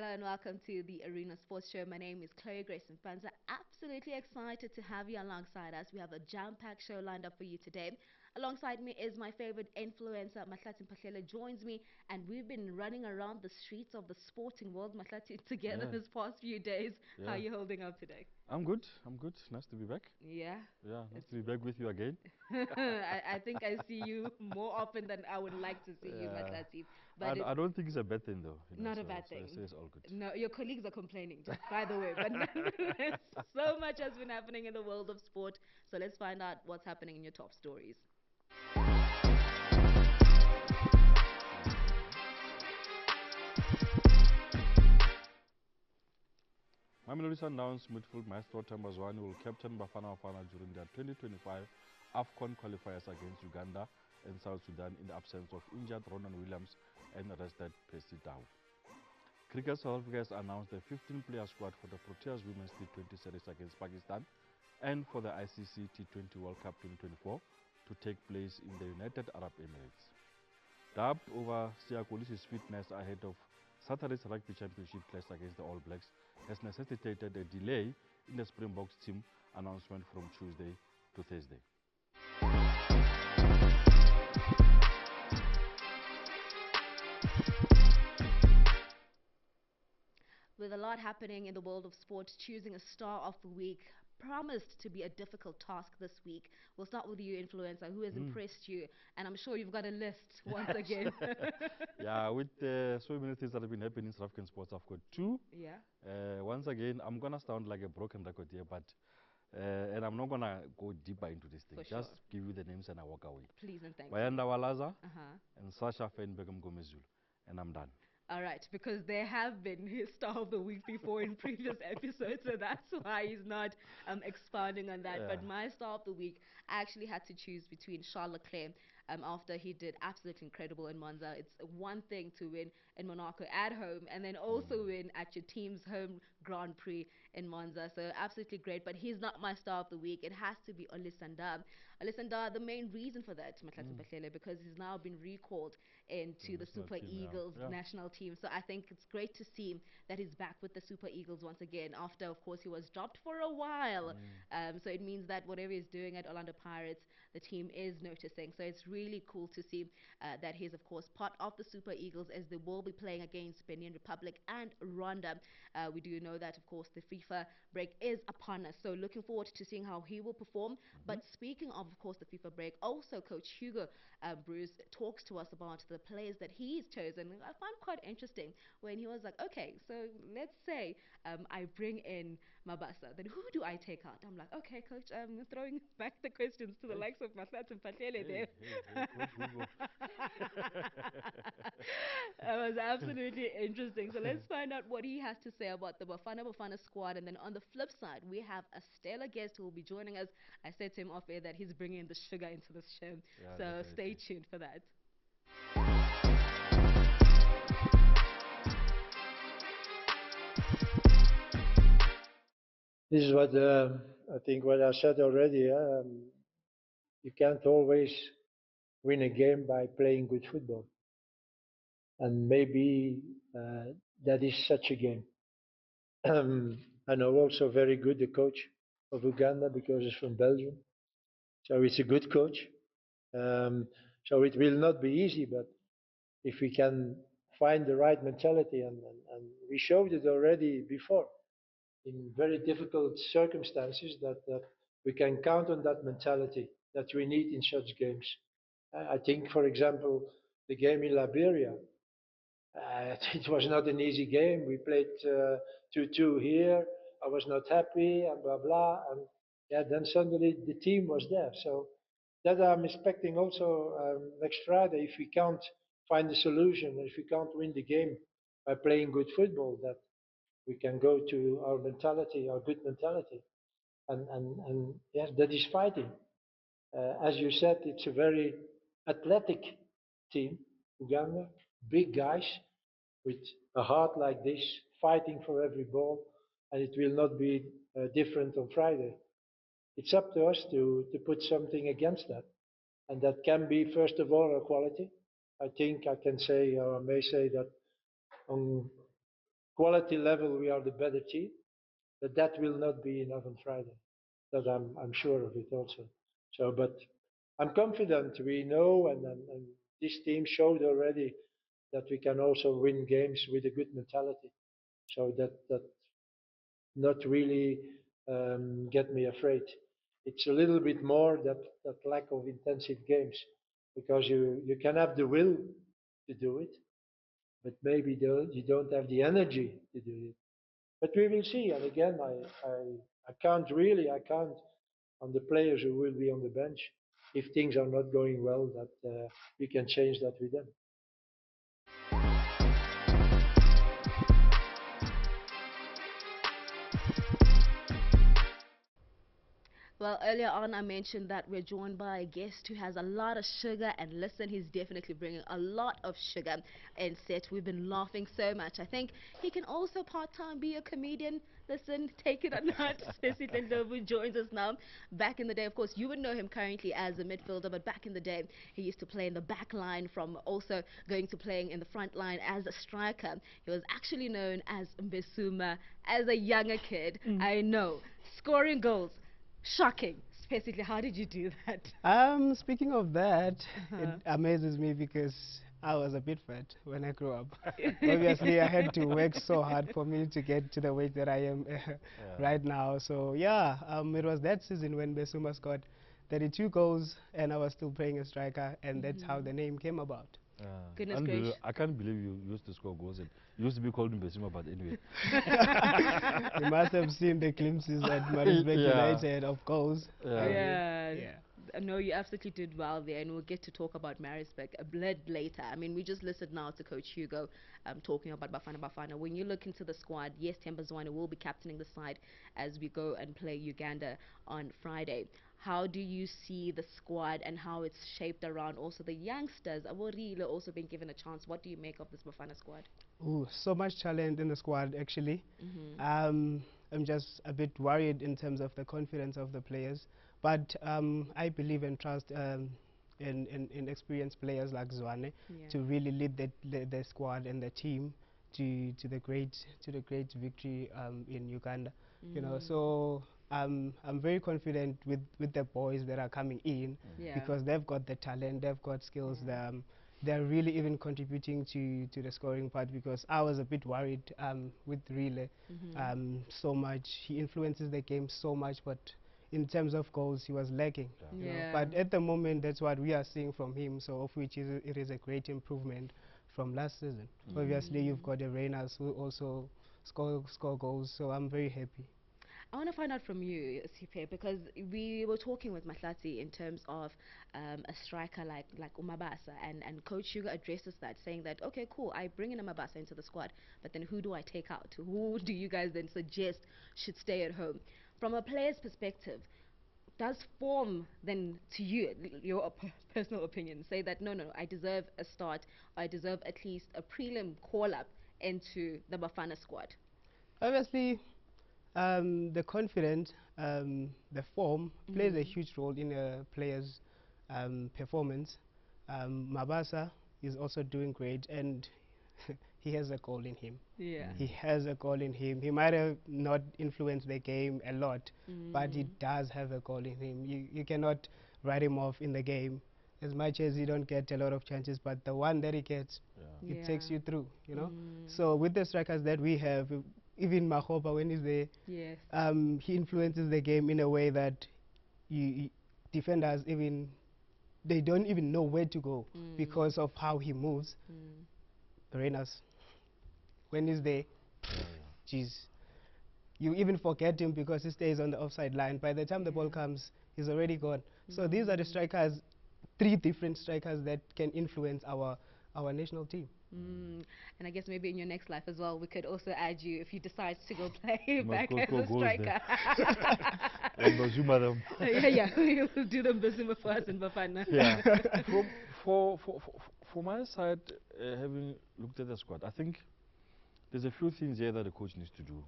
and welcome to the Arena Sports Show. My name is Clauiee Grace Mpanza. Absolutely excited to have you alongside us. We have a jam-packed show lined up for you today. Alongside me is my favorite influencer, Mahlatse Mphahlele, joins me, and we've been running around the streets of the sporting world, Mahlatse, together Yeah, this past few days. How are yeah. you holding up today? I'm good. I'm good. Nice to be back. Yeah. Yeah, nice to be back with you again. I think I see you more often than I would like to see you, Yeah. Mahlatse. But I don't think it's a bad thing though, not a so, bad so, thing. so it's all good. No, your colleagues are complaining, just by the way. But nonetheless, so much has been happening in the world of sport. So let's find out what's happening in your top stories. Mamelodi Sundowns midfield maestro Tambazwani will captain Bafana during their 2025 Afcon qualifiers against Uganda and South Sudan in the absence of injured Ronan Williams and rested Percy Tau. Cricket South Africa has announced the 15-player squad for the Proteas Women's T20 series against Pakistan and for the ICC T20 World Cup 2024 to take place in the United Arab Emirates. Doubt over Siya Kolisi's fitness ahead of Saturday's Rugby Championship clash against the All Blacks has necessitated a delay in the Springboks team announcement from Tuesday to Thursday. With a lot happening in the world of sport, choosing a star of the week promised to be a difficult task this week. We'll start with you, influencer. Who has impressed you? And I'm sure you've got a list once again. Yeah, with so many things that have been happening in South African sports, I've got two. Yeah. Once again, I'm going to sound like a broken record here, but and I'm not going to go deeper into this thing. For Just sure. give you the names and I walk away. Please and thank you. Bayanda Walaza Uh-huh. and Sasha Feinbergam Gomezulu. And I'm done. All right, because there have been his star of the week before in previous episodes, so that's why he's not expounding on that. Yeah. But my star of the week, I actually had to choose between Charles Leclerc after he did absolutely incredible in Monza. It's one thing to win in Monaco at home and then also win at your team's home Grand Prix in Monza. So absolutely great, but he's not my star of the week. It has to be Olisanda. Olisanda, the main reason for that, Mahlatse Mphahlele, because he's now been recalled into the national Super team, yeah. Eagles Yeah. national team. So I think it's great to see that he's back with the Super Eagles once again after, of course, he was dropped for a while. So it means that whatever he's doing at Orlando Pirates, the team is noticing. So it's really cool to see that he's, of course, part of the Super Eagles as they will be playing against Benin Republic and Rwanda. We do know that, of course, the FIFA break is upon us. So looking forward to seeing how he will perform. But speaking of course, the FIFA break, also Coach Hugo Bruce talks to us about the players that he's chosen. I find quite interesting when he was like, okay, so let's say I bring in Mabasa, then who do I take out? I'm like, okay, coach, I'm throwing back the questions to the likes of Mahlatse Mphahlele there. Coach Hugo. That was absolutely interesting. So let's find out what he has to say about the Bafana squad. And then on the flip side, we have a stellar guest who will be joining us. I said to him off air that he's bringing the sugar into this show. Yeah, So definitely. stay tuned for that. This is what I think what I said already. You can't always win a game by playing good football, and maybe that is such a game. I know also very good the coach of Uganda because he's from Belgium, so it's a good coach. So it will not be easy, but if we can find the right mentality, and we showed it already before in very difficult circumstances that we can count on that mentality that we need in such games. I think, for example, the game in Liberia, it was not an easy game. We played 2-2 here. I was not happy and blah blah. And yeah, then suddenly the team was there. So that I'm expecting also next Friday. If we can't find a solution, if we can't win the game by playing good football, that we can go to our mentality, our good mentality, and yes, that is fighting. As you said, it's a very athletic team, Uganda, big guys with a heart like this, fighting for every ball, and it will not be different on Friday. It's up to us to put something against that, and that can be first of all our quality. I think I can say, or I may say that on quality level, we are the better team, but that will not be enough on Friday. That I'm sure of it also. So, but I'm confident. We know, and this team showed already that we can also win games with a good mentality. So that not really get me afraid. It's a little bit more that lack of intensive games, because you can have the will to do it, but maybe you don't have the energy to do it. But we will see. And again, I can't on the players who will be on the bench. If things are not going well, that we can change that with them. Well, earlier on, I mentioned that we're joined by a guest who has a lot of sugar, and listen, he's definitely bringing a lot of sugar and set. We've been laughing so much. I think he can also part-time be a comedian. Listen, take it or not. Siphesihle Ndlovu joins us now. Back in the day, of course, you would know him currently as a midfielder, but back in the day, he used to play in the back line, from also going to playing in the front line as a striker. He was actually known as Mbesuma as a younger kid. I know, scoring goals. Shocking. Basically, how did you do that? Speaking of that, it amazes me because I was a bit fat when I grew up. Obviously, I had to work so hard for me to get to the weight that I am right now. So yeah, it was that season when Besuma scored 32 goals and I was still playing a striker, and that's how the name came about. Goodness gracious. I can't believe you used to score goals. It used to be called Mbesima, but anyway. You must have seen the glimpses at Maritzburg United of goals. Yeah. No, you absolutely did well there, and we'll get to talk about Maritzburg a bit later. I mean, we just listened now to Coach Hugo talking about Bafana. When you look into the squad, yes, Themba Zwane will be captaining the side as we go and play Uganda on Friday. How do you see the squad and how it's shaped around also the youngsters? Aworile also been given a chance. What do you make of this Bafana squad? Ooh, so much talent in the squad, actually. I'm just a bit worried in terms of the confidence of the players, but I believe and trust in experienced players like Zwane to really lead the squad and the team to the great victory in Uganda. You know, so I'm very confident with the boys that are coming in because they've got the talent, they've got skills. They're really even contributing to the scoring part, because I was a bit worried with Rile so much. He influences the game so much, but in terms of goals, he was lacking. You know? But at the moment, that's what we are seeing from him, so of which it is a great improvement from last season. Obviously, you've got the Rainers who also score goals, so I'm very happy. I want to find out from you, Sipe, because we were talking with Mahlatse in terms of a striker like Umabasa, and Coach Hugo addresses that, saying that, okay, cool, I bring in Umabasa into the squad, but then who do I take out? Who do you guys then suggest should stay at home? From a player's perspective, does form then, to you, your personal opinion, say that, no, I deserve a start, or I deserve at least a prelim call-up into the Bafana squad? Obviously, the confidence, the form plays a huge role in a player's performance. Mabasa is also doing great, and he has a goal in him. He has a goal in him. He might have not influenced the game a lot, but he does have a goal in him. You cannot write him off in the game, as much as he don't get a lot of chances, but the one that he gets, it takes you through, you know. So with the strikers that we have, even Mahoba, when he's there, he influences the game in a way that defenders they don't even know where to go because of how he moves. Renas, when he's there, jeez, you even forget him because he stays on the offside line. By the time the ball comes, he's already gone. So these are the strikers, 3 different strikers that can influence our national team. And I guess maybe in your next life as well, we could also add you if you decide to go play back as a striker. We'll do the Mbesuma for us in Bafana. For my side, having looked at the squad, I think there's a few things here that the coach needs to do.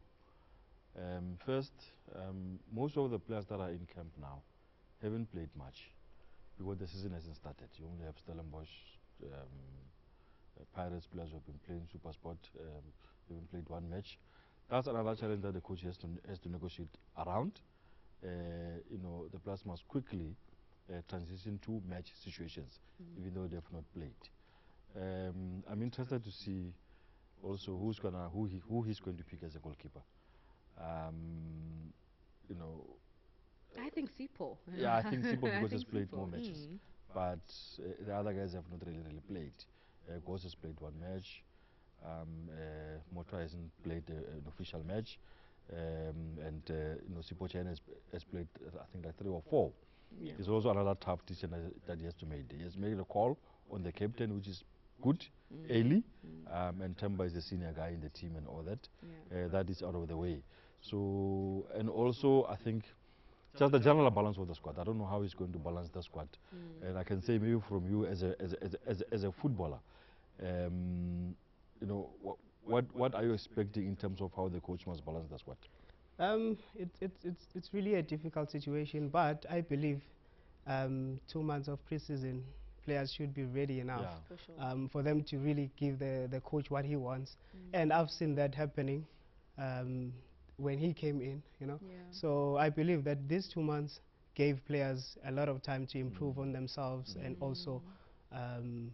First, most of the players that are in camp now haven't played much because the season hasn't started. You only have Stellenbosch, Pirates players who have been playing SuperSport, even played one match. That's another challenge that the coach has to negotiate around. You know, the players must quickly transition to match situations, even though they have not played. I'm interested to see also who he's going to pick as a goalkeeper. You know, I think Sipo. yeah, I think Sipo I because he's think played Sipo. more matches, but the other guys have not really played. Ghost has played one match. Mota hasn't played an official match, and you know, Sipo Chen has played I think like 3 or 4. Yeah. It's also another tough decision that he has to make. He has made a call on the captain, which is good, early, and Temba is the senior guy in the team and all that. Yeah. That is out of the way. So, and also I think just the general balance of the squad. I don't know how he's going to balance the squad. And I can say maybe from you as a footballer, you know, what are you expecting in terms of how the coach must balance the squad? It's really a difficult situation, but I believe 2 months of preseason, players should be ready enough For sure. for them to really give the coach what he wants. And I've seen that happening when he came in, you know. Yeah. So I believe that these 2 months gave players a lot of time to improve on themselves and also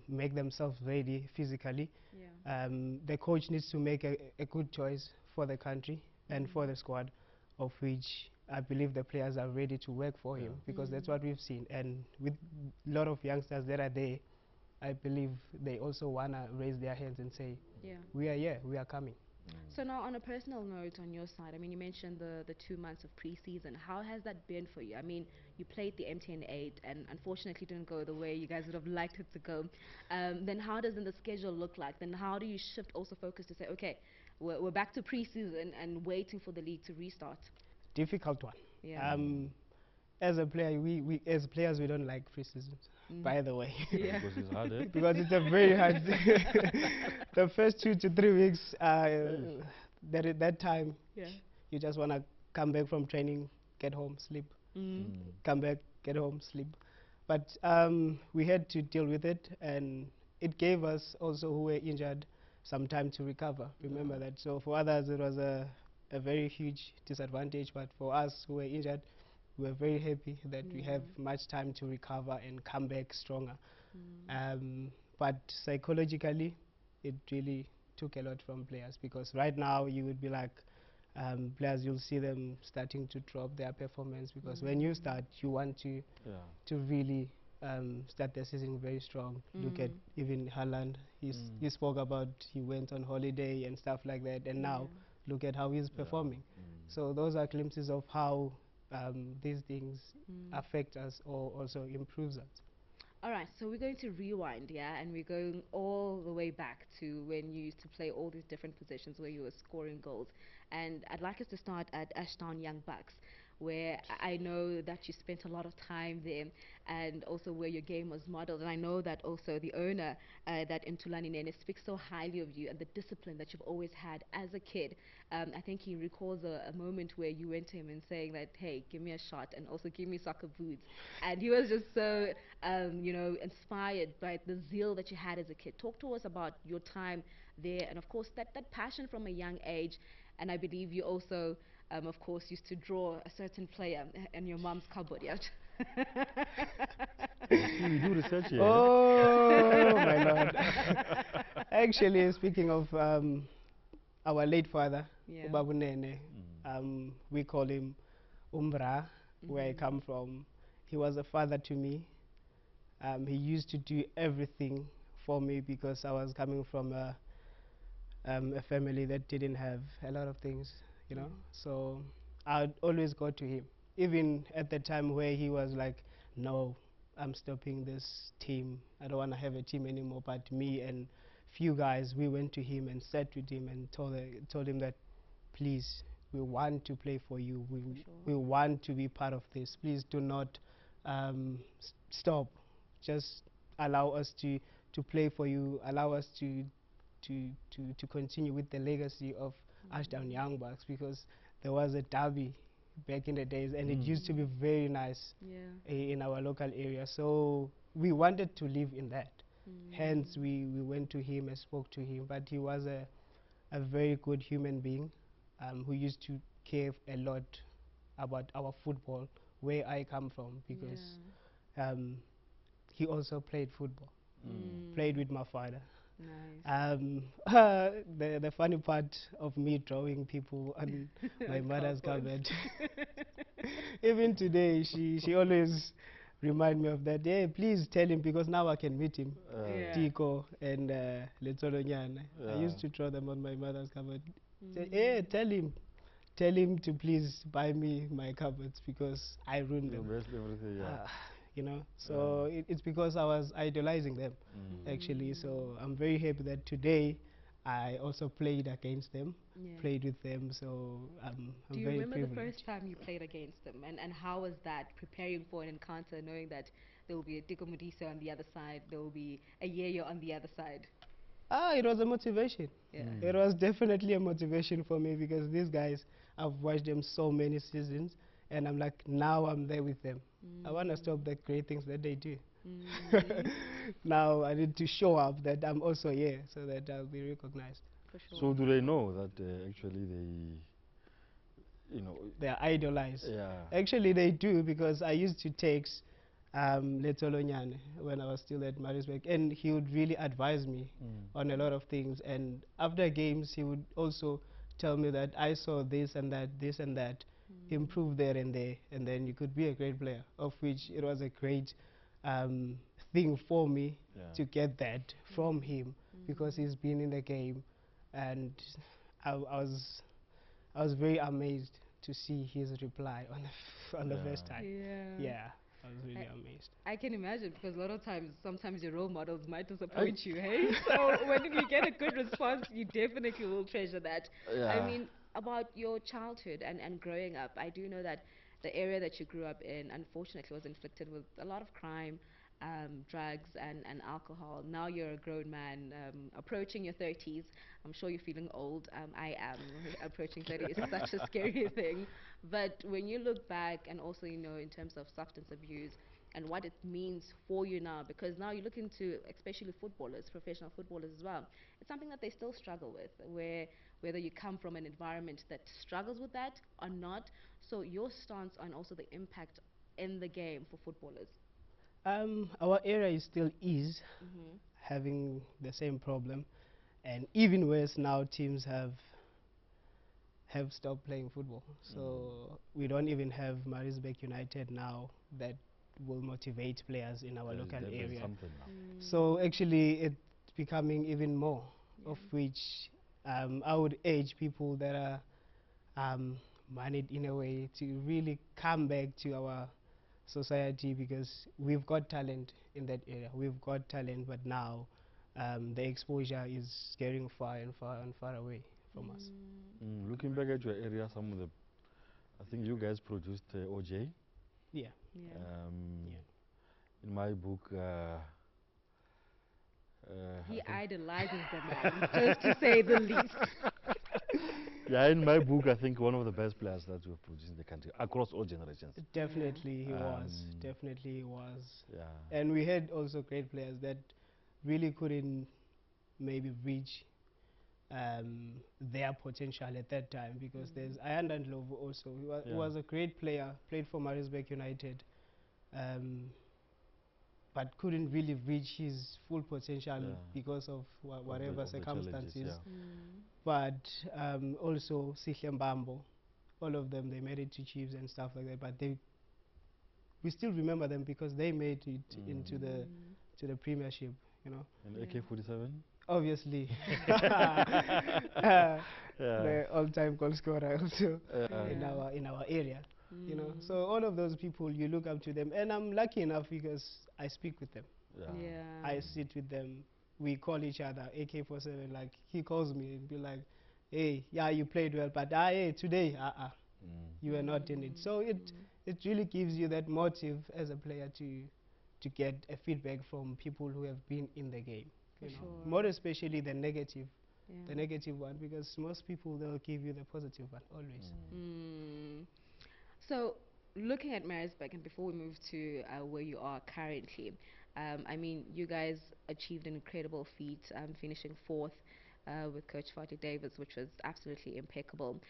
make themselves ready physically. Yeah. The coach needs to make a good choice for the country and for the squad, of which I believe the players are ready to work for him, because that's what we've seen. And with a lot of youngsters that are there, I believe they also want to raise their hands and say, Yeah. we are here, we are coming. So now, on a personal note, on your side, I mean, you mentioned the 2 months of preseason. How has that been for you? I mean, you played the MTN 8, and unfortunately didn't go the way you guys would have liked it to go. Then how does then the schedule look like? Then how do you shift also focus to say, okay, we're back to preseason and waiting for the league to restart? Difficult one. Yeah. As a player, we as players, we don't like preseasons, by the way. Yeah. Because it's hard, eh? Because it's a very hard the first 2 to 3 weeks, that time, Yeah. you just want to come back from training, get home, sleep, come back, get home, sleep. But we had to deal with it, and it gave us also who were injured some time to recover. Remember that. So for others, it was a very huge disadvantage, but for us who were injured, we were very happy that we have much time to recover and come back stronger. But psychologically, it really took a lot from players, because right now you would be like, players, you'll see them starting to drop their performance, because when you start, you want to really start the season very strong. Look at even Haaland. He spoke about he went on holiday and stuff like that, and now look at how he's performing. So those are glimpses of how these things affect us or also improves us. All right, so we're going to rewind, yeah, and we're going all the way back to when you used to play all these different positions where you were scoring goals. And I'd like us to start at Ashtown Young Bucks, where I know that you spent a lot of time there, and also where your game was modeled. And I know that also the owner, that Ntulani Nene, speaks so highly of you and the discipline that you've always had as a kid. I think he recalls a moment where you went to him and saying that, hey, give me a shot and also give me soccer boots. And he was just so, you know, inspired by the zeal that you had as a kid. Talk to us about your time there, and of course that passion from a young age. And I believe you also, of course, used to draw a certain player in your mom's cupboard, yeah? You do research here. Oh, my Lord. Actually, speaking of our late father, Ubabu Nene, we call him Umbra, where I come from. He was a father to me. He used to do everything for me, because I was coming from a family that didn't have a lot of things, you know. So I'd always go to him, even at the time where he was like, no, I'm stopping this team, I don't want to have a team anymore. But me and few guys, we went to him and sat with him and told him that, please, we want to play for you, we want to be part of this, please do not stop, just allow us to play for you, allow us to continue with the legacy of Ashdown Young Bucks, because there was a derby back in the days, and it used to be very nice in our local area. So we wanted to live in that. Hence, we went to him and spoke to him. But he was a very good human being who used to care a lot about our football, where I come from, because he also played football, played with my father. Nice. The funny part of me drawing people on my mother's cupboard, even today, she always remind me of that. Hey, please tell him, because now I can meet him. Yeah. Tico and Letsolo Nyana. I used to draw them on my mother's cupboard. Say, hey, tell him to please buy me my cupboards because I ruined them. Everything, You know, so it's because I was idolizing them, actually. So I'm very happy that today I also played against them, played with them. So I'm Do you very remember the privileged. first time you played against them, and how was that, preparing for an encounter, knowing that there will be a Tiko Modise on the other side, there will be a Yeyo on the other side? It was a motivation. Yeah. It was definitely a motivation for me, because these guys, I've watched them so many seasons, and I'm like, now I'm there with them. I want to stop the great things that they do. Now I need to show up that I'm also here, so that I'll be recognized. For sure. So do they know that actually They are idolized. Yeah. Actually, they do, because I used to text Letsolo Nyane when I was still at Maritzburg, and he would really advise me on a lot of things. And after games, he would also tell me that I saw this and that, improve there and there, and then you could be a great player. Of which it was a great thing for me to get that from him, because he's been in the game, and I was very amazed to see his reply on on the first time. Yeah, I was really amazed. I can imagine, because a lot of times, sometimes your role models might disappoint you, hey? So when you get a good response, you definitely will treasure that. I mean, about your childhood and growing up, I do know that the area that you grew up in, unfortunately, was inflicted with a lot of crime, drugs, and alcohol. Now you're a grown man, approaching your 30s. I'm sure you're feeling old. I am. Approaching 30 is such a scary thing. But when you look back, and also, in terms of substance abuse and what it means for you now, because now you look into, especially footballers, professional footballers as well, it's something that they still struggle with, whether you come from an environment that struggles with that or not. So your stance on also the impact in the game for footballers. Our area still is having the same problem, and even worse now, teams have stopped playing football. So we don't even have Maritzburg United now that will motivate players in our local area. So actually it's becoming even more, of which I would urge people that are managed in a way to really come back to our society, because we've got talent in that area. We've got talent, but now the exposure is getting far and far and far away from us. Looking back at your area, I think you guys produced OJ. Yeah. In my book, He idolizes the man, just to say the least. In my book, I think one of the best players that we've produced in the country across all generations. Definitely he was. Definitely he was. Yeah. And we had also great players that really couldn't maybe reach their potential at that time, because there's Siphesihle Ndlovu also. He was a great player, played for Maritzburg United, but couldn't really reach his full potential because of whatever circumstances. But also Siphesihle Ndlovu, all of them, they made it to Chiefs and stuff like that, but we still remember them because they made it into the Premiership, And AK-47? Obviously. The all-time goal scorer also in our area. So all of those people, you look up to them, and I'm lucky enough because I speak with them. I sit with them. We call each other AK-47. Like, he calls me and be like, hey, yeah, you played well, but hey, today, you were not in it. So it really gives you that motive as a player to get a feedback from people who have been in the game. More especially the negative one, because most people, they'll give you the positive one always. So looking at Maritzburg, and before we move to where you are currently, I mean, you guys achieved an incredible feat, finishing fourth with Coach Fartley Davis, which was absolutely impeccable.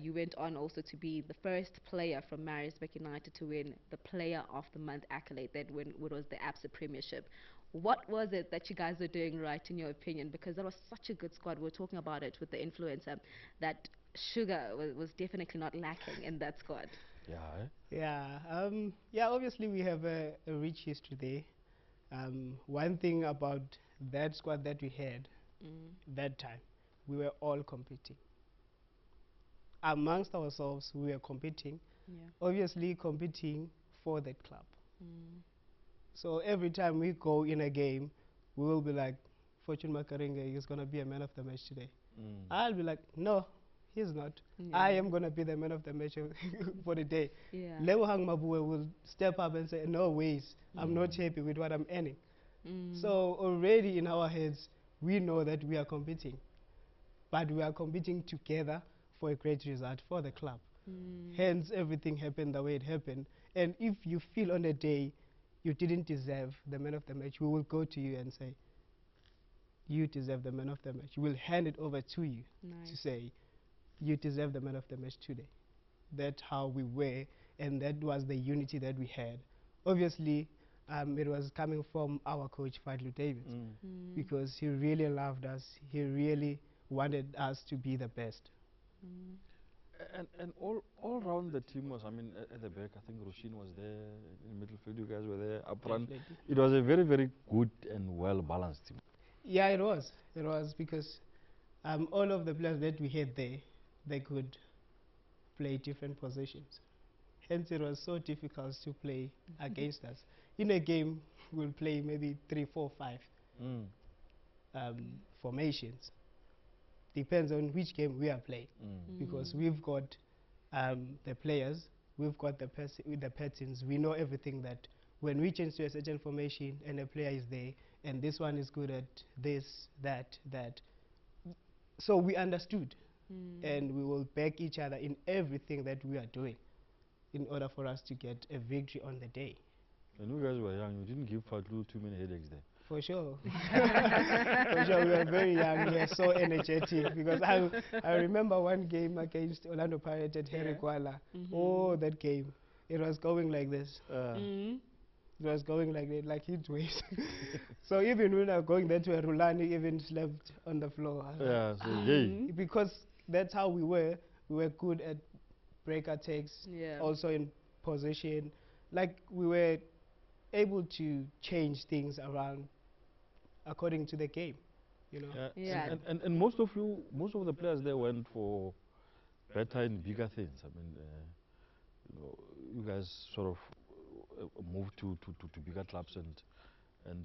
You went on also to be the first player from Maritzburg United to win the Player of the Month accolade, that when what was the ABSA Premiership. What was it that you guys were doing right, in your opinion? Because that was such a good squad. We were talking about it with the influencer, that sugar was definitely not lacking in that squad. Yeah, eh? Yeah, obviously we have a rich history there. One thing about that squad that we had that time, we were all competing. Amongst ourselves, we were competing, Yeah. obviously competing for that club. So every time we go in a game, we will be like, Fortune Makaringa is going to be a man of the match today. I'll be like, no, he's not. I am going to be the man of the match for the day. Yeah. Lebohang Mabue will step up and say, no ways, I'm not happy with what I'm earning. So already in our heads, we know that we are competing. But we are competing together for a great result for the club. Hence, everything happened the way it happened. And if you feel on the day you didn't deserve the man of the match, we will go to you and say, you deserve the man of the match. We'll hand it over to you to say, you deserve the man of the match today. That's how we were, and that was the unity that we had. Obviously, it was coming from our coach, Fartley Davis, because he really loved us. He really wanted us to be the best. And all around the team was, I mean, at the back, I think Rushin was there, in the midfield, you guys were there, up front. Definitely. It was a very, very good and well-balanced team. Yeah, it was. It was because all of the players that we had there, they could play different positions. Hence, it was so difficult to play against us. In a game, we'll play maybe 3, 4, 5 formations. Depends on which game we are playing, because we've got the players, we've got the patterns. We know everything, that when we change to a certain formation and a player is there, and this one is good at this, that. So we understood, and we will back each other in everything that we are doing in order for us to get a victory on the day. When you guys were young, you didn't give Fatlu too many headaches there. For sure. For sure, we were very young, we were so energetic, because I remember one game against Orlando Pirates at Harry Kuala. Oh, that game. It was going like this. It was going like that, like heat waves. So even when I was going there to a Rulani, even slept on the floor. Yeah, so hey. Because that's how we were. We were good at break attacks, also in possession. Like, we were able to change things around according to the game, you know. And most of the players there went for better and bigger things. I mean, you know, you guys sort of moved to bigger clubs and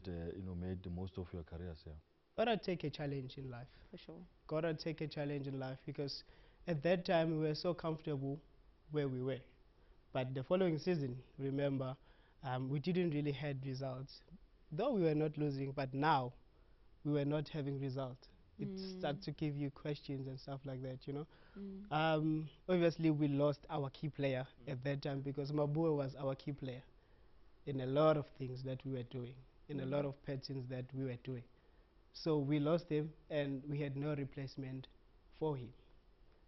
you know, made the most of your careers. Yeah. Gotta take a challenge in life. For sure. Gotta take a challenge in life, because at that time we were so comfortable where we were. But the following season, remember, we didn't really had results. Though we were not losing, but now we were not having results. It started to give you questions and stuff like that, you know. Obviously, we lost our key player at that time, because Mabue was our key player in a lot of things that we were doing, in a lot of patterns that we were doing. So we lost him, and we had no replacement for him.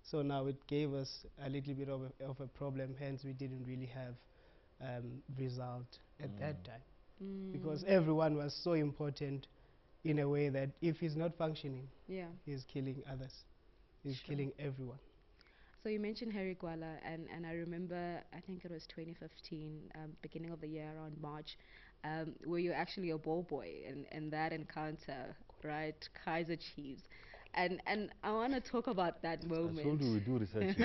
So now it gave us a little bit of a problem, hence we didn't really have result at that time, because everyone was so important in a way that if he's not functioning, he's killing others, he's killing everyone. So you mentioned Harry Gwala, and I remember, I think it was 2015, beginning of the year, around March, where you actually a ball boy in that encounter, right? Kaiser Chiefs. And I want to talk about that moment. I told you we do research.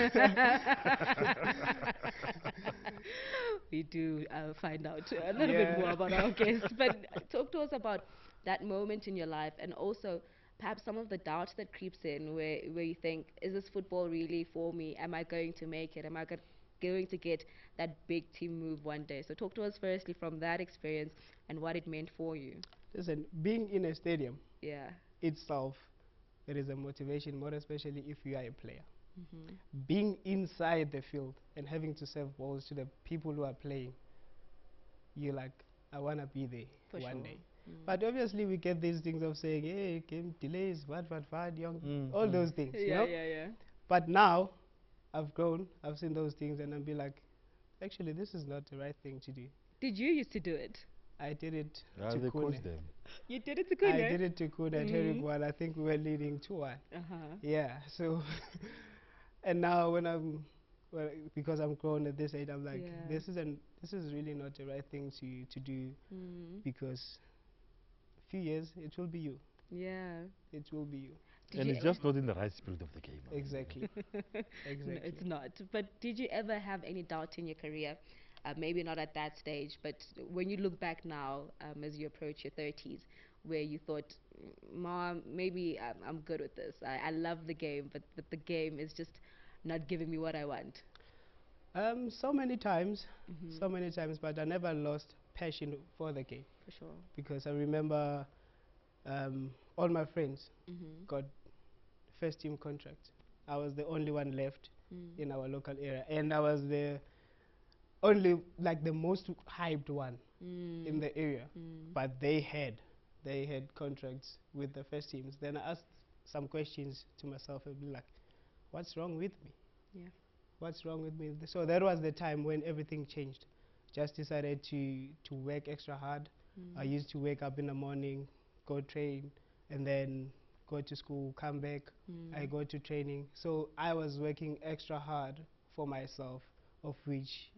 We do find out a little bit more about our guests. But talk to us about that moment in your life, and also perhaps some of the doubts that creeps in, where you think, is this football really for me? Am I going to make it? Am I going to get that big team move one day? So talk to us firstly from that experience and what it meant for you. Listen, being in a stadium itself, it is a motivation, more especially if you are a player. Being inside the field and having to serve balls to the people who are playing, you're like, I want to be there For one sure. day. But obviously we get these things of saying, hey, game delays, what, young, all those things, you know? Yeah. But now, I've grown, I've seen those things, and I'll be like, actually, this is not the right thing to do. Did you used to do it? I did it Yeah, to they Kune. coach them. You did it to Kune? I did it to Kune at Herigwal. I think we were leading 2-1. Yeah, so, and now when because I'm grown at this age, I'm like, this is really not the right thing to do, because few years it will be you. Yeah. It will be you. And it's just not in the right spirit of the game. Exactly. Exactly. No, it's not. But did you ever have any doubt in your career? Maybe not at that stage, but when you look back now, as you approach your 30s, where you thought, Mom, maybe I'm good with this. I love the game, but the game is just not giving me what I want. So many times, but I never lost passion for the game. For sure. Because I remember all my friends got first team contracts. I was the only one left in our local area, and I was the only, like, the most hyped one in the area. But they had contracts with the first teams. Then I asked some questions to myself and be like, what's wrong with me? Yeah. What's wrong with me? So that was the time when everything changed. Just decided to work extra hard. I used to wake up in the morning, go train, and then go to school, come back. I go to training. So I was working extra hard for myself, of which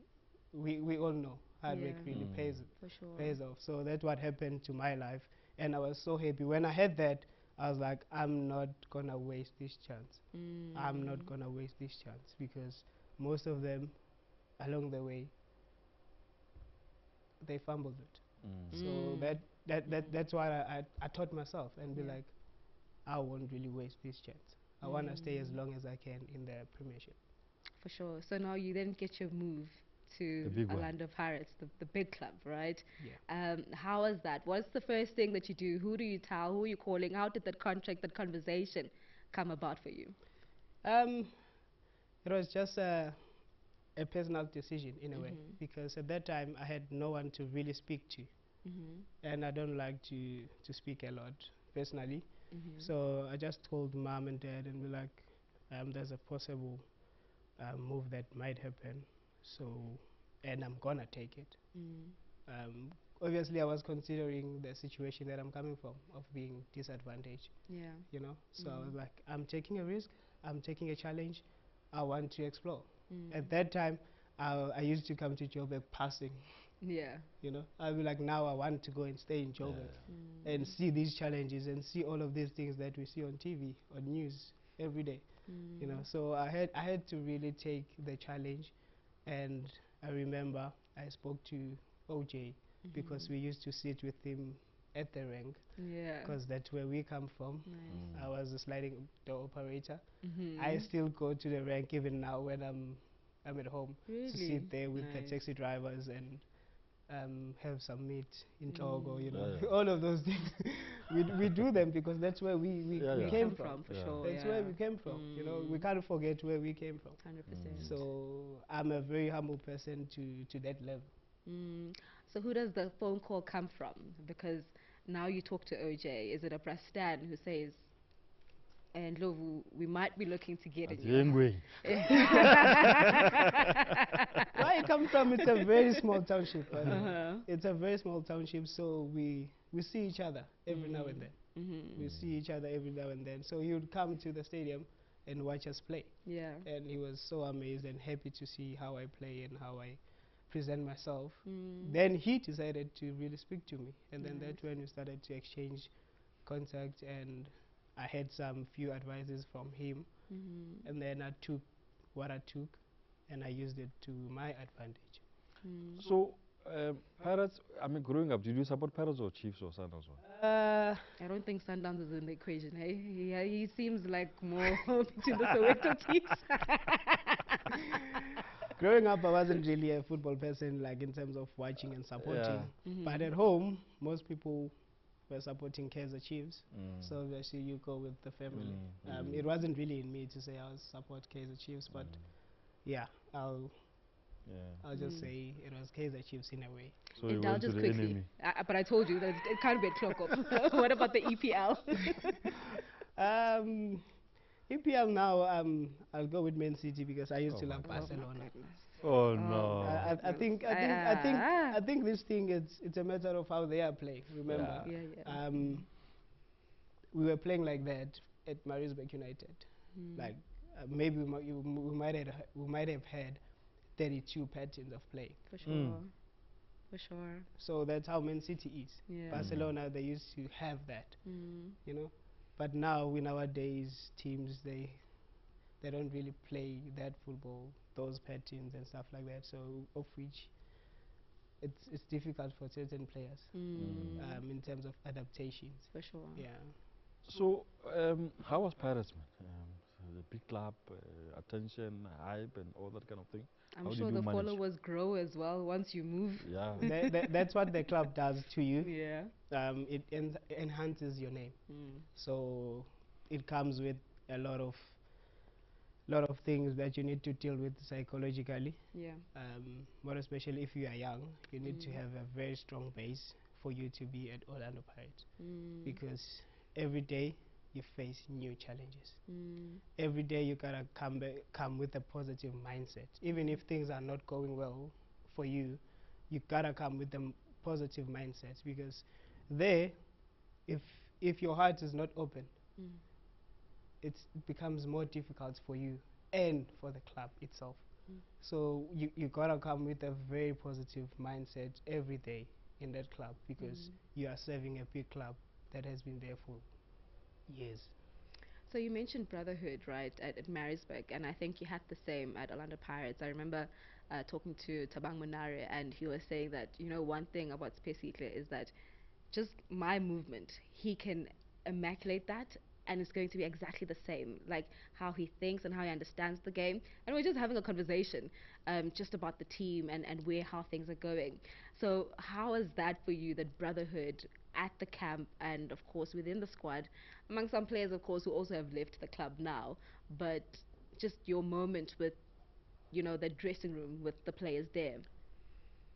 we all know hard work really pays off. So that's what happened to my life, and I was so happy when I had that. I was like, I'm not gonna waste this chance. I'm not gonna waste this chance, because most of them along the way they fumbled it. So that's why I taught myself and be like, I won't really waste this chance. I want to stay as long as I can in the Premiership. For sure. So now you then get your move to Orlando Pirates, the big club, right? Yeah. How was that? What's the first thing that you do? Who do you tell? Who are you calling? How did that contract, that conversation come about for you? It was just a personal decision in a way, because at that time I had no one to really speak to, and I don't like to speak a lot personally. So I just told Mom and Dad and be like, there's a possible move that might happen, so, and I'm gonna take it. Obviously I was considering the situation that I'm coming from, of being disadvantaged, you know. So I was like, I'm taking a risk, I'm taking a challenge, I want to explore. At that time I used to come to Joburg passing. You know, I'll be like, now I want to go and stay in Joburg and see these challenges and see all of these things that we see on TV, on news every day. You know, so I had to really take the challenge. And I remember I spoke to OJ, because we used to sit with him at the rank, because that's where we come from. I was a sliding door operator. I still go to the rank even now when I'm at home, to sit there with the taxi drivers and have some meat in Togo, you know, all of those things. we do them because that's where we came from. For sure, that's where we came from. You know, we can't forget where we came from. 100%. So I'm a very humble person to that level. So who does the phone call come from? Because now you talk to OJ. Is it a Prastan who says, and Ndlovu, we might be looking to get in you? Where I come from, it's a very small township. It's a very small township, so we see each other every now and then. We see each other every now and then. So he would come to the stadium and watch us play. And he was so amazed and happy to see how I play and how I present myself. Then he decided to really speak to me, and then that's when we started to exchange contact, and I had some few advices from him, and then I took what I took and I used it to my advantage. So Pirates, I mean, growing up, did you support Pirates or Chiefs or Sundowns? I don't think Sundowns is in the equation. Hey, he seems like more to the Soweto Chiefs. Growing up, I wasn't really a football person, like in terms of watching and supporting. But at home, most people were supporting Kaizer Chiefs. So obviously you go with the family. It wasn't really in me to say I'll support Kaizer Chiefs, but yeah, Yeah. I'll just say it was Kaizer Chiefs in a way. So you Indulge went to us the quickly. enemy. But I told you that it can't be a clock up. What about the EPL? Um, EPL now, I'll go with Man City because I used Oh to my love God. Oh my Barcelona. goodness. Oh Oh no. my I goodness. think I think this thing it's a matter of how they are playing. Remember, Yeah. Yeah. we were playing like that at Maritzburg United. Like maybe we might have had 32 patterns of play. For sure. For sure. So that's how Man City is. Yeah. Barcelona, they used to have that, you know. But now in nowadays teams they don't really play that football, those patterns and stuff like that. So of which it's difficult for certain players in terms of adaptations. For sure. Yeah. So how was Pirates, man? The big club, attention, hype, and all that kind of thing. I'm How sure did you the manage? followers grow as well once you move. Yeah. That's what the club does to you. Yeah. It enhances your name. Mm. So it comes with a lot of things that you need to deal with psychologically. Yeah. More especially if you are young, you need to have a very strong base for you to be at Orlando Pirates because every day you face new challenges. Every day you gotta come with a positive mindset. Even if things are not going well for you, you gotta come with a positive mindset because there, if your heart is not open, it becomes more difficult for you and for the club itself. So you gotta come with a very positive mindset every day in that club because you are serving a big club that has been there for years. So you mentioned brotherhood, right, at Maritzburg, and I think you had the same at Orlando Pirates. I remember talking to Tabang Monare, and he was saying that, one thing about Siphesihle is that just my movement, he can immaculate that, and it's going to be exactly the same, like how he thinks and how he understands the game. And we're just having a conversation just about the team and how things are going. So how is that for you, that brotherhood at the camp and, of course, within the squad, among some players, of course, who also have left the club now, but just your moment with, the dressing room with the players there?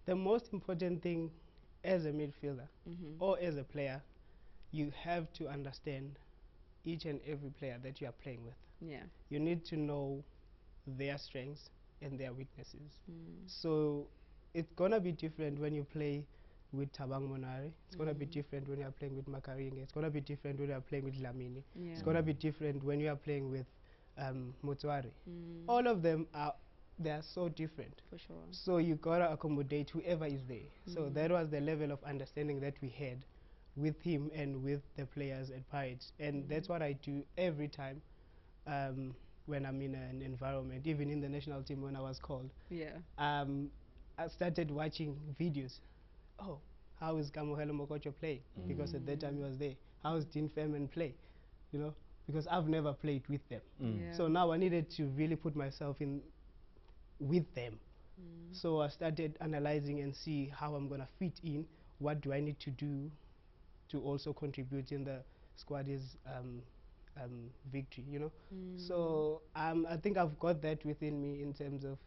The most important thing as a midfielder or as a player, you have to understand each and every player that you are playing with. Yeah. You need to know their strengths and their weaknesses. So it's gonna be different when you play with Tabang Monare. It's gonna be different when you are playing with Makaringe. It's gonna be different when you are playing with Lamini. Yeah. It's gonna be different when you are playing with Motswari. All of them they are so different. For sure. So you gotta accommodate whoever is there. So that was the level of understanding that we had with him and with the players at Pirates, and that's what I do every time when I'm in an environment, even in the national team when I was called. Yeah. I started watching videos. Oh, how is Kamohelo Mokocho playing? Because at that time he was there. How is Dean Fairman play? Because I've never played with them. Yeah. So now I needed to really put myself in with them. So I started analyzing and see how I'm gonna fit in. What do I need to do to also contribute in the squad's victory? So I think I've got that within me in terms of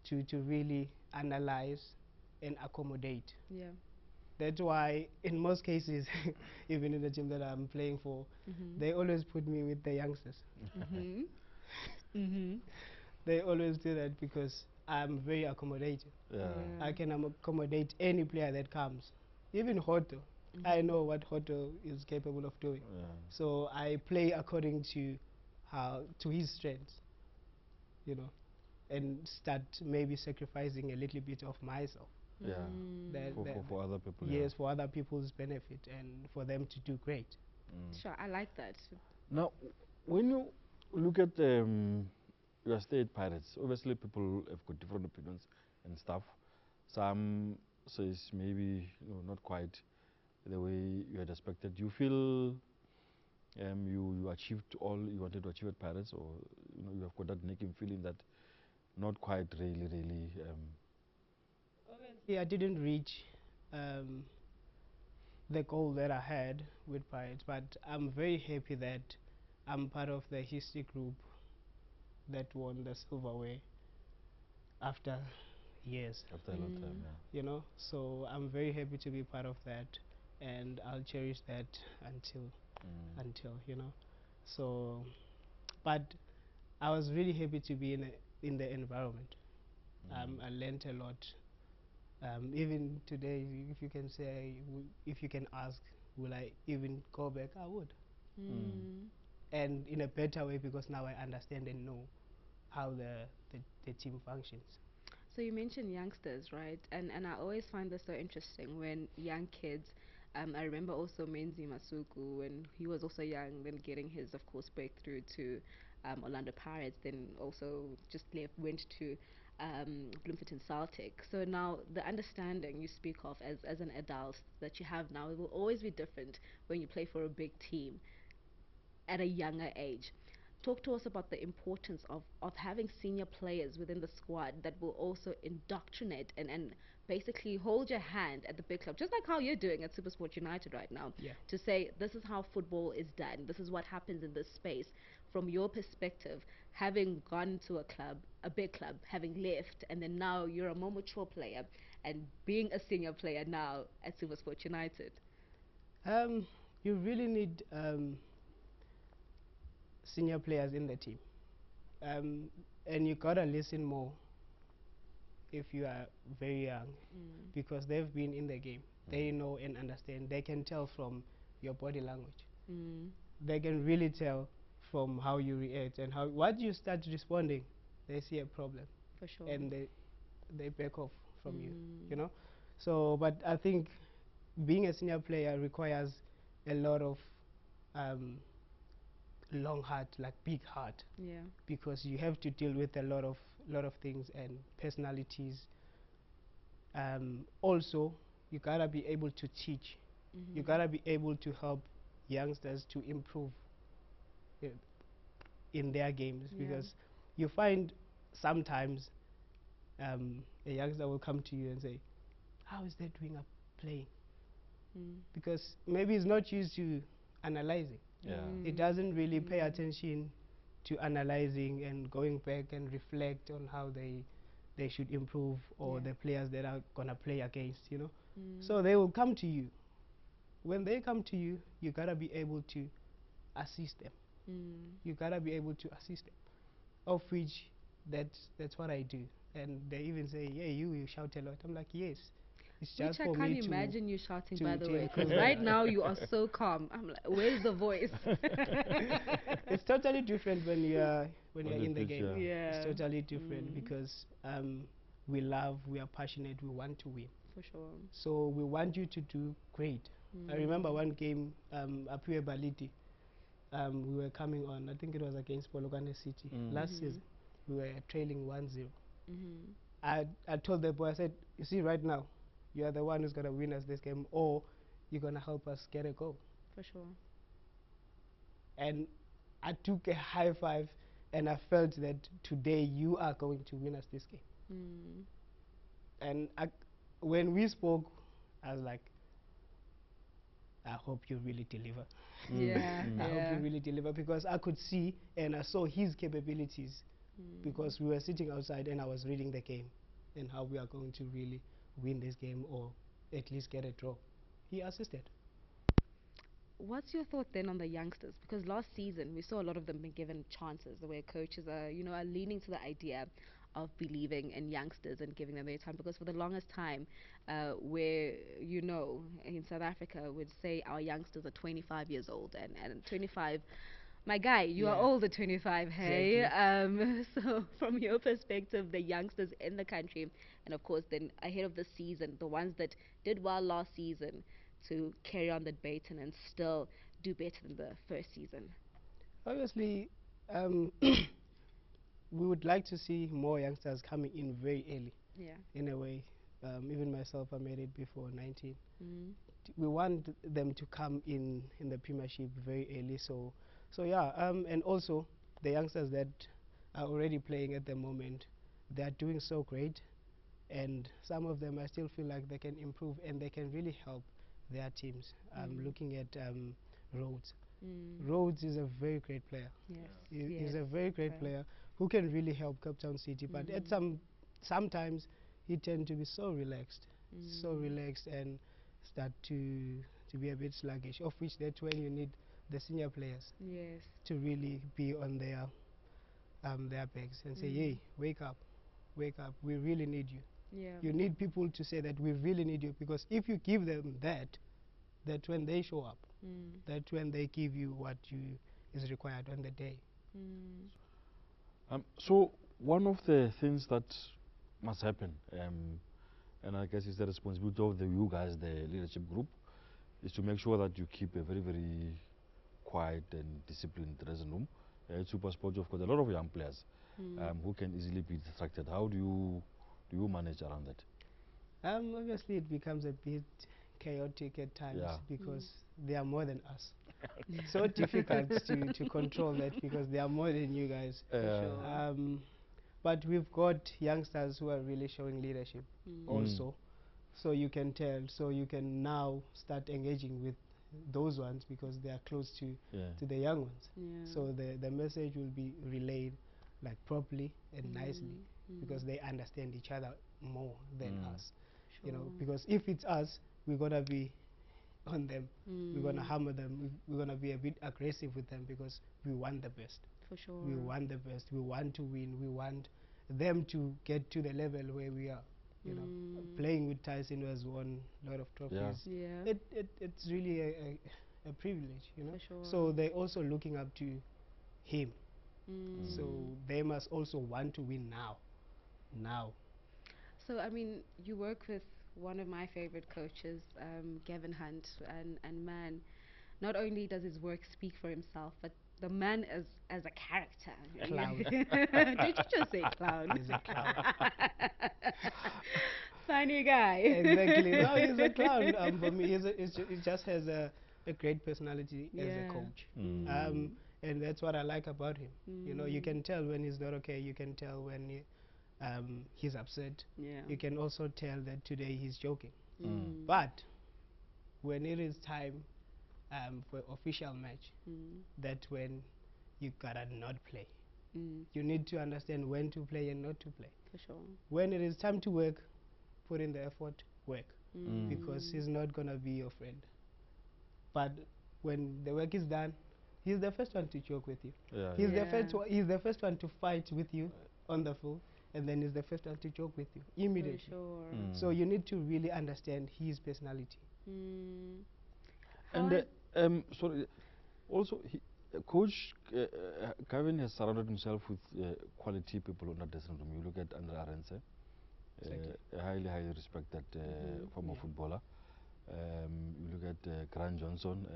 to really analyze and accommodate. Yeah. That's why in most cases, even in the team that I'm playing for, they always put me with the youngsters. They always do that because I'm very accommodating. Yeah. I can accommodate any player that comes. Even Hoto. I know what Hoto is capable of doing. Yeah. So I play according to his strengths, and start maybe sacrificing a little bit of myself. Yeah. That For other people. yes, for other people's benefit and for them to do great. Sure, I like that. Now, when you look at your state Pirates, obviously people have got different opinions and stuff. Some says maybe not quite the way you had expected. Do you feel you achieved all you wanted to achieve at Pirates, or you have got that nagging feeling that not quite really? Obviously, I didn't reach the goal that I had with Pirates, but I'm very happy that I'm part of the history group that won the silverware after years. After a long time, yeah. You know, so I'm very happy to be part of that, and I'll cherish that until you know. So, but I was really happy to be in the environment. I learned a lot. Even today, if you can say, if you can ask, will I even go back? I would, and in a better way, because now I understand and know how the team functions. So you mentioned youngsters, right? And I always find this so interesting when young kids. I remember also Menzi Masuku when he was also young, then getting his, of course, breakthrough to Orlando Pirates, then also just went to Bloemfontein Celtic. So now the understanding you speak of as an adult that you have now, it will always be different when you play for a big team at a younger age. Talk to us about the importance of having senior players within the squad that will also indoctrinate and basically hold your hand at the big club, just like how you're doing at SuperSport United right now, Yeah. to say this is how football is done, this is what happens in this space. From your perspective, having gone to a club, a big club, having left, and then now you're a more mature player and being a senior player now at SuperSport United. You really need senior players in the team, and you gotta listen more if you are very young, because they've been in the game. They know and understand. They can tell from your body language. They can really tell from how you react and how what you start responding. They see a problem, For sure. and they back off from you. You know, so but I think being a senior player requires a lot of long heart, like big heart, Yeah. because you have to deal with a lot of things and personalities. Also, you gotta be able to teach. You gotta be able to help youngsters to improve uh, in their games, Yeah. because you find sometimes a youngster will come to you and say, "How is that winger playing?" Because maybe he's not used to analyzing. Yeah. He doesn't really pay attention to analyzing and going back and reflect on how they should improve, or the players that are gonna play against, you know. So they will come to you. When they come to you, you gotta be able to assist them. You gotta be able to assist them. Of which that's what I do. And they even say, "Yeah, you shout a lot." I'm like, "Yes." It's just Which I for can't me to imagine you shouting, to by the to way, because improve right them. now you are so calm. I'm like, where's the voice? It's totally different when you're On in the pitch, game. Yeah. It's totally different because we love, we are passionate, we want to win. For sure. So we want you to do great. I remember one game, Apiwe Baliti, we were coming on, I think it was against Polokwane City last season. We were trailing 1-0. I told the boy, I said, "You see, right now, you are the one who's going to win us this game, or you're going to help us get a goal." For sure. And I took a high five, and I felt that today you are going to win us this game. And when we spoke, I was like, "I hope you really deliver." Yeah. I hope Yeah. you really deliver, because I could see and I saw his capabilities, because we were sitting outside and I was reading the game and how we are going to really win this game, or at least get a draw. He assisted. What's your thought then on the youngsters? Because last season we saw a lot of them being given chances, where coaches are, are leaning to the idea of believing in youngsters and giving them their time. Because for the longest time, where in South Africa would say our youngsters are 25 years old, and 25. My guy, you are Yeah. older 25, hey? Exactly. So from your perspective, the youngsters in the country, and of course then ahead of the season, the ones that did well last season, to carry on that baton and still do better than the first season. Obviously, we would like to see more youngsters coming in very early. Yeah. In a way, even myself, I made it before 19. We want them to come in the Premiership very early. So yeah, and also the youngsters that are already playing at the moment, they are doing so great, and some of them I still feel like they can improve and they can really help their teams. Looking at Rhodes. Rhodes is a very great player. Yes. He's a very great player who can really help Cape Town City, but at sometimes he tend to be so relaxed, and start to be a bit sluggish. Of which that's when you need the senior players Yes. to really be on their backs and say, "Hey, wake up, wake up! We really need you." Yeah. You need people to say that we really need you, because if you give them that, that's when they show up. That's when they give you what is required on the day. So one of the things that must happen, and I guess it's the responsibility of you guys, the leadership group, is to make sure that you keep a very, very quiet and disciplined dressing room. At SuperSport, you've got a lot of young players who can easily be distracted. How do you manage around that? Obviously, it becomes a bit chaotic at times, Yeah. because they are more than us. So difficult to control that, because they are more than you guys. Sure. But we've got youngsters who are really showing leadership also. So you can tell, so you can now start engaging with those ones, because they are close to the young ones. So the message will be relayed like properly and nicely, because they understand each other more than us. You know, because if it's us, we're gonna be on them, we're gonna hammer them, we're gonna be a bit aggressive with them, because we want the best. For sure. We want the best. We want to win. We want them to get to the level where we are. You know, playing with Tyson, who has won a lot of trophies. Yeah. It's really a privilege, you know. For sure. So they're also looking up to him. So they must also want to win now. So, I mean, you work with one of my favorite coaches, Gavin Hunt, and man, not only does his work speak for himself, but the man as a character. Clown. Did you just say clown? He's a clown. Funny guy. Exactly. No, he's a clown. For me, he just has a great personality as a coach. And that's what I like about him. You know, you can tell when he's not okay. You can tell when he's upset. You can also tell that today he's joking. But when it is time for official match, that's when you gotta not play. You need to understand when to play and not to play. For sure. When it is time to work, put in the effort, work, because he's not gonna be your friend. But when the work is done, he's the first one to joke with you. He's the first one to fight with you on the field, and then he's the first one to joke with you immediately. For sure. So you need to really understand his personality. And sorry, also Coach Gavin has surrounded himself with quality people on the dressing room. You look at Andre Arendse, a highly respected former footballer. You look at Grant Johnson.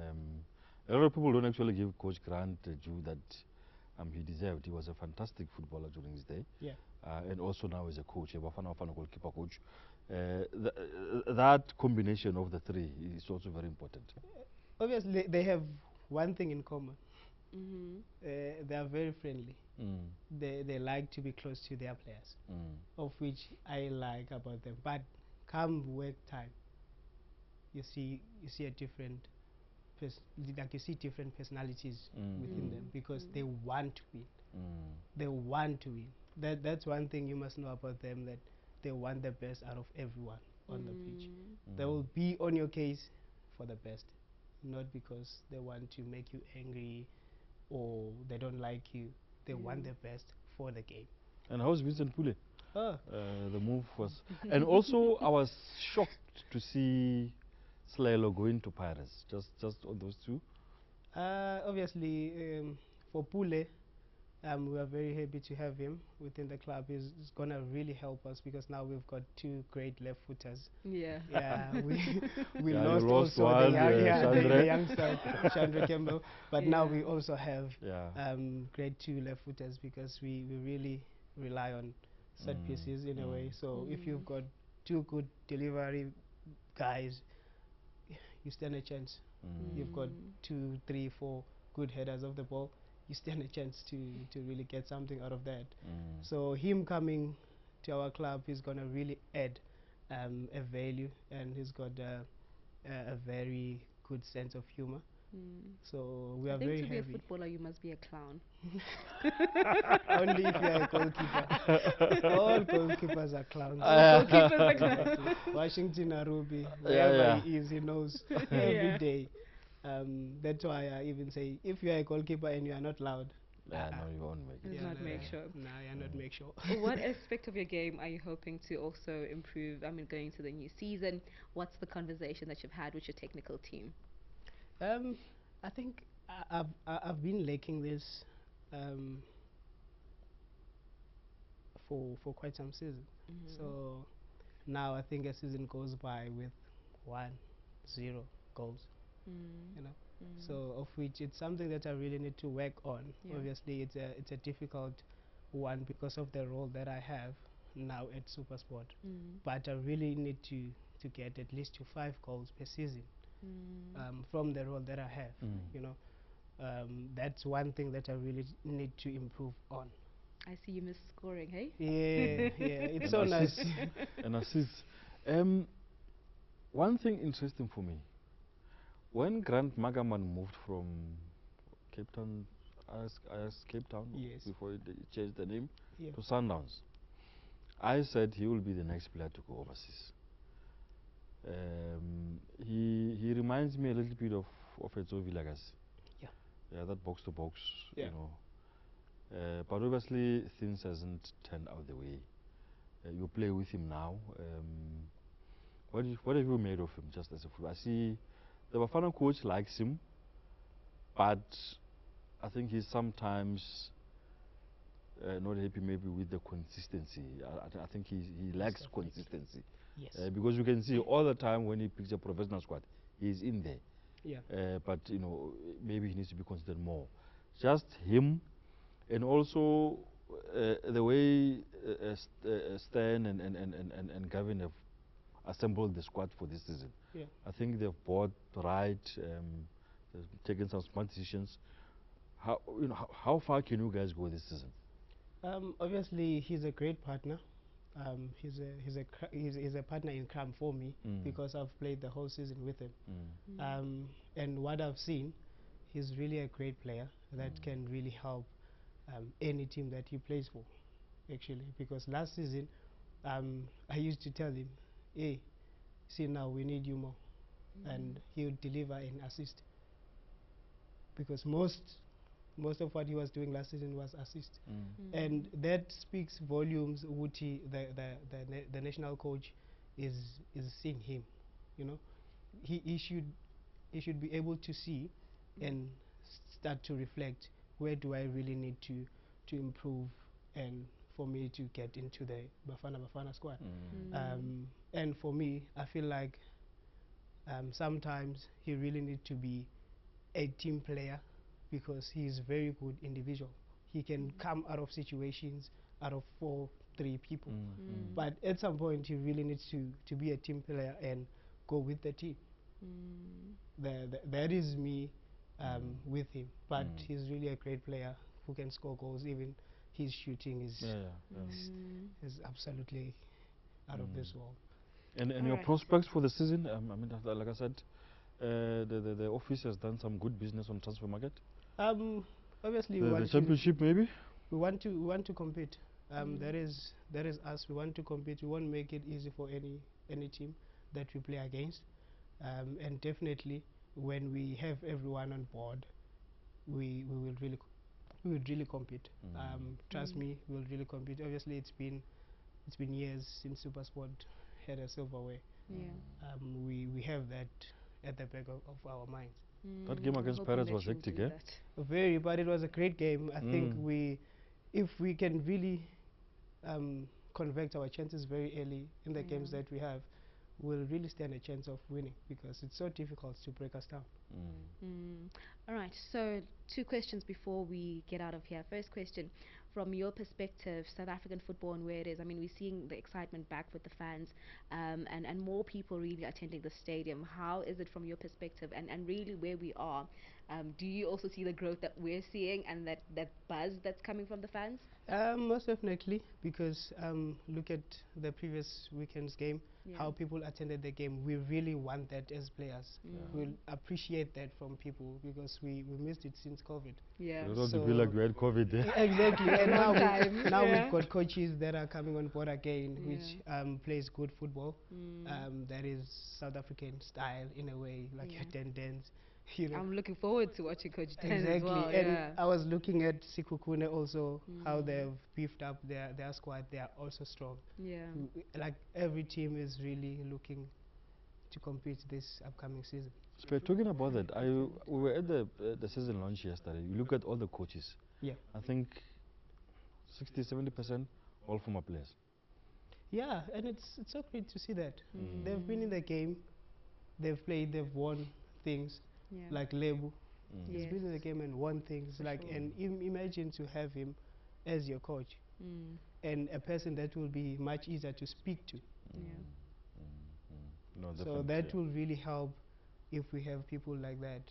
A lot of people don't actually give Coach Grant the due that he deserved. He was a fantastic footballer during his day. And also now as a coach, a Bafana goalkeeper coach. That combination of the three is also very important. Obviously, they have one thing in common. They are very friendly. They like to be close to their players, of which I like about them. But come work time, you see a different, like you see different personalities within them, because they want to win. They want to win. That's one thing you must know about them, that they want the best out of everyone on the pitch. They will be on your case for the best, not because they want to make you angry or they don't like you. They want the best for the game. And how's Vincent Pule? Oh. The move was... and also I was shocked to see Slelo going to Pirates, just on those two. Obviously, for Pule, we are very happy to have him within the club. He's going to really help us, because now we've got two great left footers. Yeah. We lost also one, the youngster, Chandra Campbell. But now we Yeah. also have great two left footers, because we really rely on set pieces in a way. So if you've got two good delivery guys, you stand a chance. You've got 2, 3, 4 good headers of the ball, you stand a chance to really get something out of that. So him coming to our club is going to really add a value, and he's got a very good sense of humor. So we I are think very to be a heavy. footballer, you must be a clown. Only if you are a goalkeeper. All goalkeepers are clowns. All goalkeepers are clowns. Exactly. Washington Arubi, Yeah, wherever yeah. he is, he knows Yeah. every day. That's why I even say, if you are a goalkeeper and you are not loud, Yeah, no, you won't make it. Does not make sure. No, you're not make sure. What aspect of your game are you hoping to also improve? I mean, going into the new season, what's the conversation that you've had with your technical team? I think I've been lacking this um, for quite some season. So now I think a season goes by with 1-0 goals. You know, so of which it's something that I really need to work on. Yeah. Obviously, it's a difficult one because of the role that I have now at SuperSport. But I really need to get at least to 5 goals per season from the role that I have. You know, that's one thing that I really need to improve on. I see you miss scoring, hey? Yeah, yeah, it's so nice. And assist. One thing interesting for me, when Grant Magaman moved from Cape Town, as Cape Town, Yes. before he changed the name Yeah. to Sundowns, I said he will be the next player to go overseas. He reminds me a little bit of Etsovi Legacy. Yeah. Yeah, that box to box, Yeah. you know. But obviously things hasn't turned out the way. You play with him now. What have you made of him just as a footballer? I see the Bafana coach likes him, but I think he's sometimes not happy maybe with the consistency. I think he lacks Definitely. consistency. Yes. Because you can see all the time when he picks a professional squad, he's in there. Yeah. But you know, maybe he needs to be considered more. Just him, and also the way Stan and Gavin have assembled the squad for this season. Yeah. I think they've bought right, they've taken some smart decisions. How far can you guys go this season? Obviously, he's a great partner. He's a partner in crime for me because I've played the whole season with him. And what I've seen, he's really a great player that can really help any team that he plays for. Actually, because last season, I used to tell him, "Hey, see now we need you more," and he would deliver an assist. Because most of what he was doing last season was assist. And that speaks volumes. Wuti, the national coach, is seeing him. You know, he should be able to see and start to reflect, where do I really need to improve and for me to get into the Bafana squad. And for me, I feel like sometimes he really needs to be a team player because he is very good individual. He can come out of situations out of 4-3 people. But at some point he really needs to be a team player and go with the team. That is me with him. But he's really a great player who can score goals. Even his shooting is absolutely out of this world. And your prospects for the season? I mean, like I said, the office has done some good business on transfer market. Obviously, The championship maybe. we want to compete. That is us. We want to compete. We won't make it easy for any team that we play against. And definitely, when we have everyone on board, we will really compete. Trust me, we will really compete. Obviously, it's been years since SuperSport had a silverware. We have that at the back of our minds. That game against Pirates was hectic, eh? Very, but it was a great game. I think if we can really convert our chances very early in the games that we have, we'll really stand a chance of winning because it's so difficult to break us down. All right, so 2 questions before we get out of here. First question, from your perspective, South African football and where it is? I mean, we're seeing the excitement back with the fans, and more people really attending the stadium. How is it from your perspective, and really where we are? Do you also see the growth that we're seeing and that buzz that's coming from the fans? Most definitely, because look at the previous weekend's game, Yeah. how people attended the game. We really want that as players. Yeah. We'll appreciate that from people because we missed it since COVID. Yeah. You don't So feel like we had COVID. Exactly, and now, now Yeah. we've got coaches that are coming on board again, Yeah. which plays good football. Mm. That is South African style in a way, like Yeah. your tendons, you know. I'm looking forward to watching Coach Dan Exactly, as well. and Yeah. I was looking at Sikukune also, how Mm. they've beefed up their squad. They are also strong. Yeah. Like every team is really looking to compete this upcoming season. Talking about that, we were at the season launch yesterday. You look at all the coaches. Yeah. I think 60-70% all former players. Yeah, and it's so great to see that. Mm. They've been in the game, they've played, they've won things. Yeah. Like Lebu, he's Yes. been in the game and won things. For Like, sure. and imagine to have him as your coach Mm. and a person that will be much easier to speak to. Yeah. No, So definitely, that yeah. will really help if we have people like that.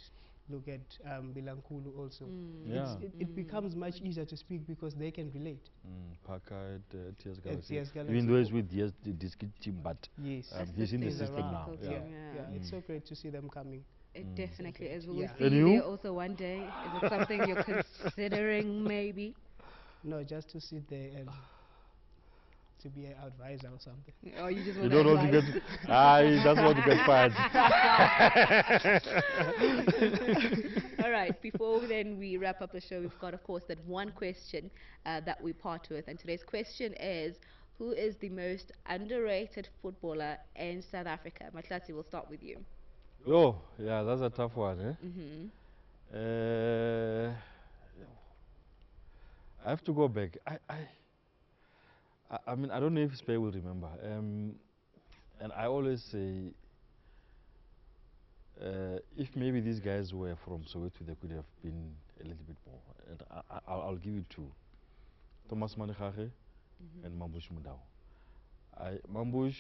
Look at Bilankulu also. Mm. Yeah. It becomes much easier to speak because they can relate. Parker at TS At Galaxy. TS Galaxy. Even though he's with the disc team, but Yes. That's he's in the thing, system now. difficult Yeah. thing, Yeah, it's so great to see them coming. It definitely is. Will Yeah. we see And you you? there also one day? Is it something you're considering maybe? No, just to sit there and to be an advisor or something. Or you just You want don't want to advise? get. He doesn't want to get fired. All right, before then we wrap up the show, we've got, of course, that one question that we part with. And today's question is, who is the most underrated footballer in South Africa? Mahlatse, we'll start with you. Oh, yeah, that's a tough one, eh? Mm-hmm. I have to go back. I mean, I don't know if Spey will remember. And I always say, if maybe these guys were from Soweto, they could have been a little bit more. And I'll give you two: Thomas Manekgage and Mambush Mudau. Mambush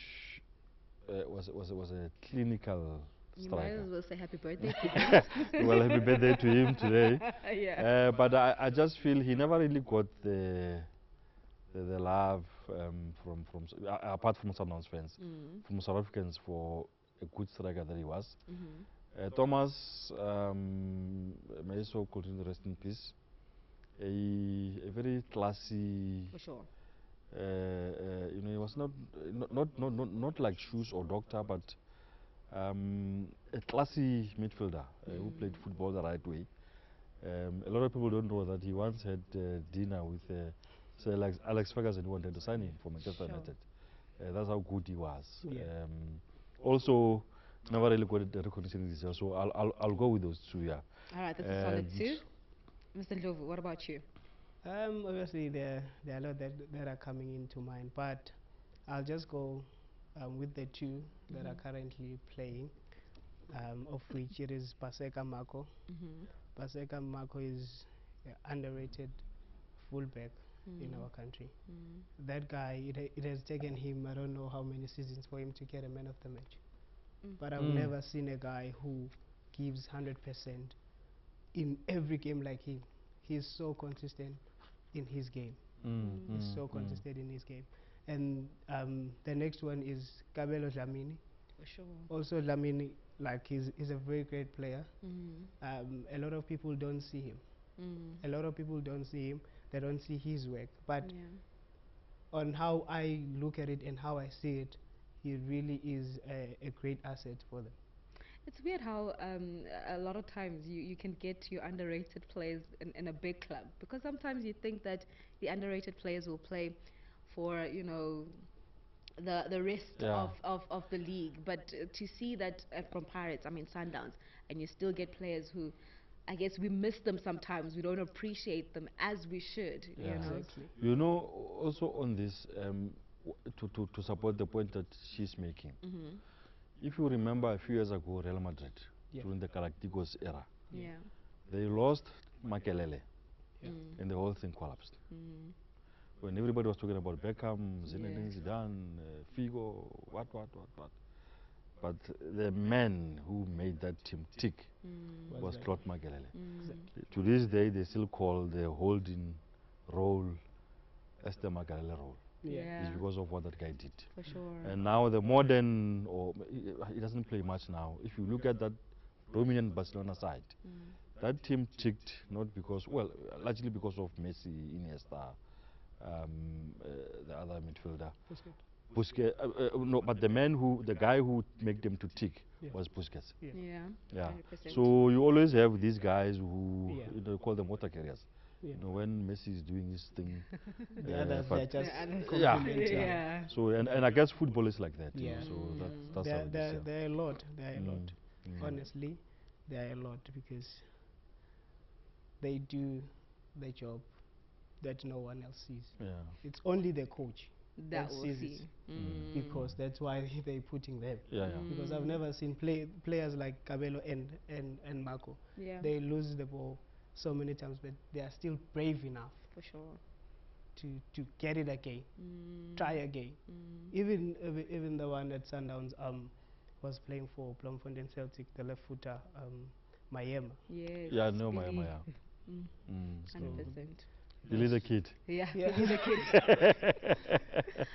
was a clinical You might striker. as well say happy birthday to him. Well, happy birthday to him today. Yeah. But I just feel he never really got the love apart from Sundowns fans, from South Africans for a good striker that he was. Thomas, may his soul continue to rest in peace. A very classy. For sure. You know, he was not like Shoes or Doctor, but a classy midfielder who played football the right way. A lot of people don't know that he once had dinner with Sir Alex Ferguson, who wanted to sign him for Manchester United. That's how good he was. Yeah. Also, never really got the recognition this year, so I'll go with those two. Yeah. All right, that's a solid two. Mr. Ndlovu, what about you? Obviously, there are a lot that are coming into mind, but I'll just go with the two that are currently playing, of which it is Paseka Mako. Paseka Mako is an underrated fullback in our country. That guy, it has taken him, I don't know how many seasons for him to get a man of the match. But I've never seen a guy who gives 100% in every game like him. He's so consistent in his game. He's so consistent in his game. And the next one is Kabelo Dlamini. For sure. Also Dlamini, like he's a very great player. A lot of people don't see him. A lot of people don't see him. They don't see his work. But on how I look at it and how I see it, he really is a great asset for them. It's weird how a lot of times you can get your underrated players in a big club, because sometimes you think that the underrated players will play for, you know, the rest of the league, but to see that from Pirates, I mean Sundowns, and you still get players who, I guess we miss them sometimes. We don't appreciate them as we should. Yeah. You know. Exactly. You know, also on this, to support the point that she's making. If you remember a few years ago, Real Madrid, during the Galacticos era, Yeah. they lost Makelele. and the whole thing collapsed. When everybody was talking about Beckham, Zinedine Zidane, Figo, what. But the man who made that team tick was Clauiee Magelele. To this day, they still call the holding role as the Magelele role. It's because of what that guy did. For sure. And now the modern, or he doesn't play much now. If you look at that dominant Barcelona side, that team ticked not because, well, largely because of Messi, Iniesta, the other midfielder. Busquets, no, but the guy who made them to tick was Busquets. Yeah. 100%. So you always have these guys who you call them water carriers. You know, when Messi is doing his thing, the others they're just yeah. So and I guess football is like that. You know, so that's how it is. There are a lot. There are a lot. Honestly, there are a lot because they do the job that no one else sees. It's only the coach that will sees see. it, because that's why they're putting them. Because I've never seen players like Cabello and Marco. They lose the ball so many times, but they are still brave enough for sure to get it again, try again. Even the one at Sundowns was playing for Bloemfontein Celtic, the left footer, Mayema. Yeah, no, Mayema. 100%. Billy the Kid. Billy the Kid.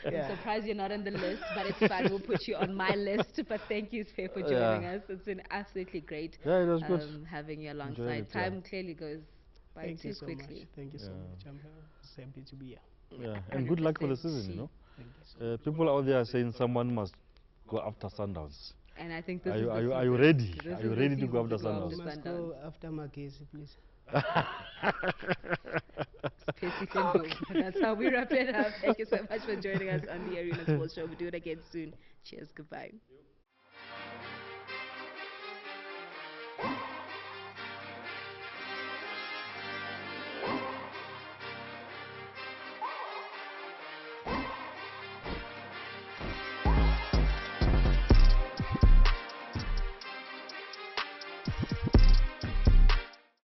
I'm surprised you're not on the list, but it's fine. We'll put you on my list. But thank you, Faye, for joining us. It's been absolutely great. Yeah, it was good. Having you alongside. Time clearly goes by too quickly. Much. Thank you so much. I'm happy to be here. Yeah, and good luck for the season, you know. Thank you so people out there are saying someone must go after Sundowns. And I think this are is you ready? Are you ready to go after Sundowns? You must go after Magesi, please. Siphesihle Ndlovu. That's how we wrap it up. Thank you so much for joining us on the Arena Sports Show. We'll do it again soon. Cheers. Goodbye.